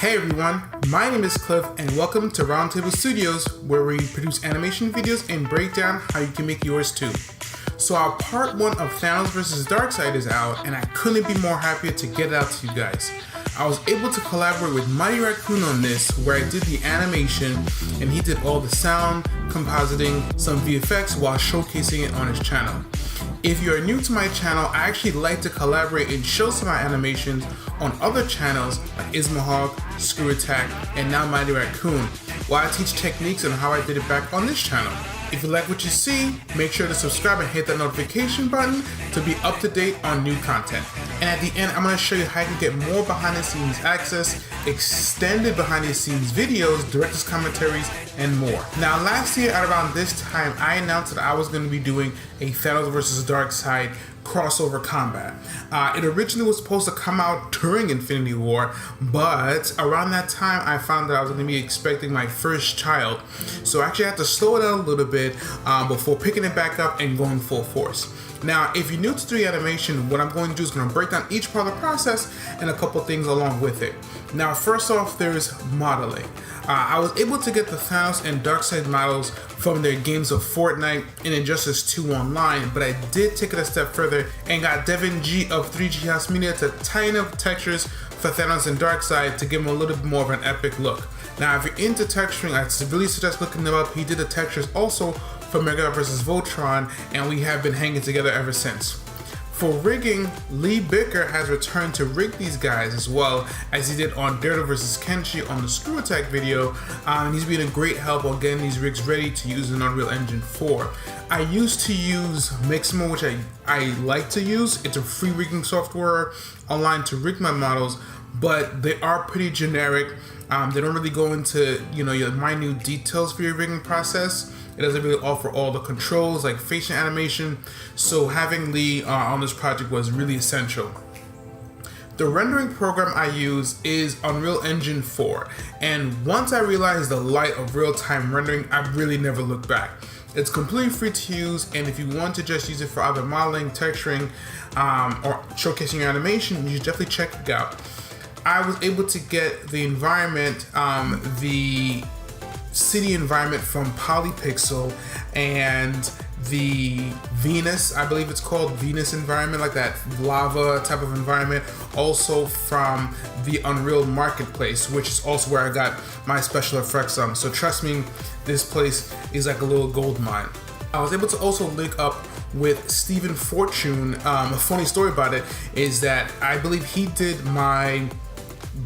Hey everyone, my name is Cliff and welcome to Roundtable Studios, where we produce animation videos and break down how you can make yours too. So our part 1 of Thanos vs. Darkseid is out and I couldn't be more happier to get it out to you guys. I was able to collaborate with Mighty Raccoon on this, where I did the animation and he did all the sound, compositing, some VFX while showcasing it on his channel. If you're new to my channel, I actually like to collaborate and show some of my animations on other channels like Ismahawk, Screw Attack, and now Mighty Raccoon, while I teach techniques on how I did it back on this channel. If you like what you see, make sure to subscribe and hit that notification button to be up to date on new content. And at the end, I'm going to show you how you can get more behind the scenes access, extended behind the scenes videos, director's commentaries, and more. Now last year at around this time, I announced that I was going to be doing a Thanos vs. Darkseid crossover combat. It originally was supposed to come out during Infinity War, but around that time I found that I was going to be expecting my first child, so I actually had to slow it down a little bit before picking it back up and going full force. Now, if you're new to 3D animation, what I'm going to do is going to break down each part of the process and a couple things along with it. Now, first off, there's modeling. I was able to get the Thanos and Darkseid models from their games of Fortnite and Injustice 2 online, but I did take it a step further and got Devin G of 3G House Media to tighten up textures for Thanos and Darkseid to give them a little bit more of an epic look. Now, if you're into texturing, I really suggest looking them up. He did the textures also for Mega vs. Voltron, and we have been hanging together ever since. For rigging, Lee Bicker has returned to rig these guys as well as he did on Daredevil vs. Kenshi on the Screw Attack video, and he's been a great help on getting these rigs ready to use in Unreal Engine 4. I used to use Mixamo, which I like to use. It's a free rigging software online to rig my models, but they are pretty generic. They don't really go into your minute details for your rigging process. It doesn't really offer all the controls like facial animation, so having Lee on this project was really essential. The rendering program I use is Unreal Engine 4, and once I realized the light of real-time rendering, I really never looked back. It's completely free to use, and if you want to just use it for either modeling, texturing, or showcasing your animation, you should definitely check it out. I was able to get the environment, the city environment from Polypixel, and the Venus, I believe it's called Venus environment, like that lava type of environment, also from the Unreal Marketplace, which is also where I got my special effects on. So trust me, this place is like a little gold mine. I was able to also link up with Stephen Fortune. A funny story about it is that I believe he did my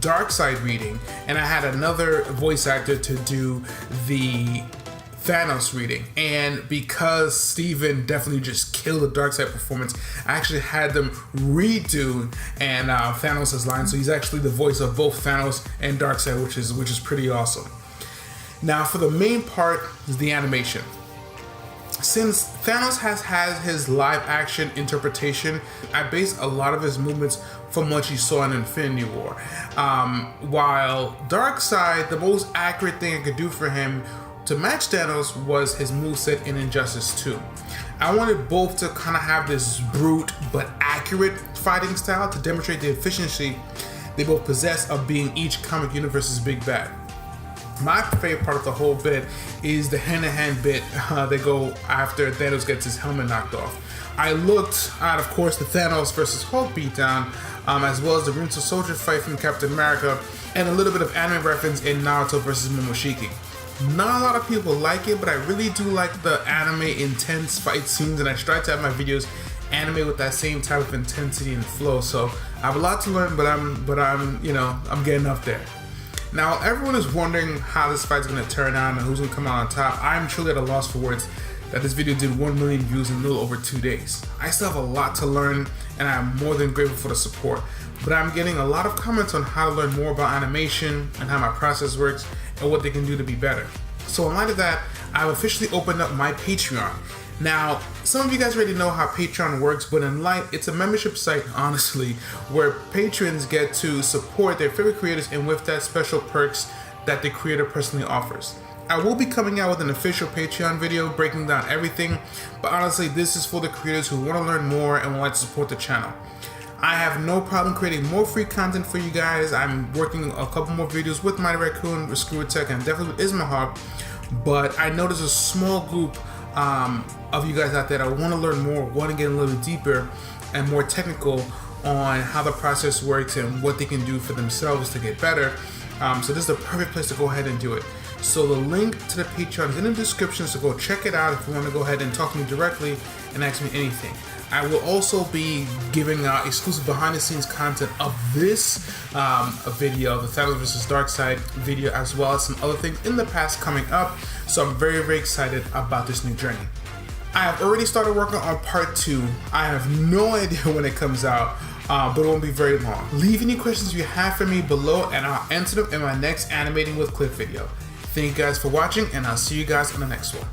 Darkseid reading, and I had another voice actor to do the Thanos reading, and because Steven definitely just killed the Darkseid performance, I actually had them redo and Thanos' line, so he's actually the voice of both Thanos and Darkseid, which is pretty awesome. Now for the main part is the animation. Since Thanos has had his live action interpretation, I based a lot of his movements from what you saw in Infinity War. While Darkseid, the most accurate thing I could do for him to match Thanos was his moveset in Injustice 2. I wanted both to kind of have this brute but accurate fighting style to demonstrate the efficiency they both possess of being each comic universe's big bad. My favorite part of the whole bit is the hand-to-hand bit they go after Thanos gets his helmet knocked off. I looked at, of course, the Thanos versus Hulk beatdown, as well as the Winter Soldier fight from Captain America, and a little bit of anime reference in Naruto versus Momoshiki. Not a lot of people like it, but I really do like the anime intense fight scenes, and I try to have my videos anime with that same type of intensity and flow. So I have a lot to learn, but I'm getting up there. Now, everyone is wondering how this fight's going to turn out and who's going to come out on top. I'm truly at a loss for words that this video did 1 million views in a little over 2 days. I still have a lot to learn, and I'm more than grateful for the support. But I'm getting a lot of comments on how to learn more about animation and how my process works and what they can do to be better. So in light of that, I've officially opened up my Patreon. Now, some of you guys already know how Patreon works, but in light, it's a membership site, honestly, where patrons get to support their favorite creators and with that special perks that the creator personally offers. I will be coming out with an official Patreon video breaking down everything, but honestly, this is for the creators who want to learn more and would like to support the channel. I have no problem creating more free content for you guys. I'm working a couple more videos with Mighty Raccoon, with Screw Tech, and definitely with Ismahawk. But I know there's a small group of you guys out there that want to learn more, want to get a little deeper and more technical on how the process works and what they can do for themselves to get better. So this is the perfect place to go ahead and do it. So the link to the Patreon is in the description, so go check it out if you want to go ahead and talk to me directly and ask me anything. I will also be giving out exclusive behind the scenes content of this video, the Thanos vs. Darkseid video, as well as some other things in the past coming up. So I'm very, very excited about this new journey. I have already started working on part 2. I have no idea when it comes out, but it won't be very long. Leave any questions you have for me below and I'll answer them in my next Animating with Cliff video. Thank you guys for watching, and I'll see you guys in the next one.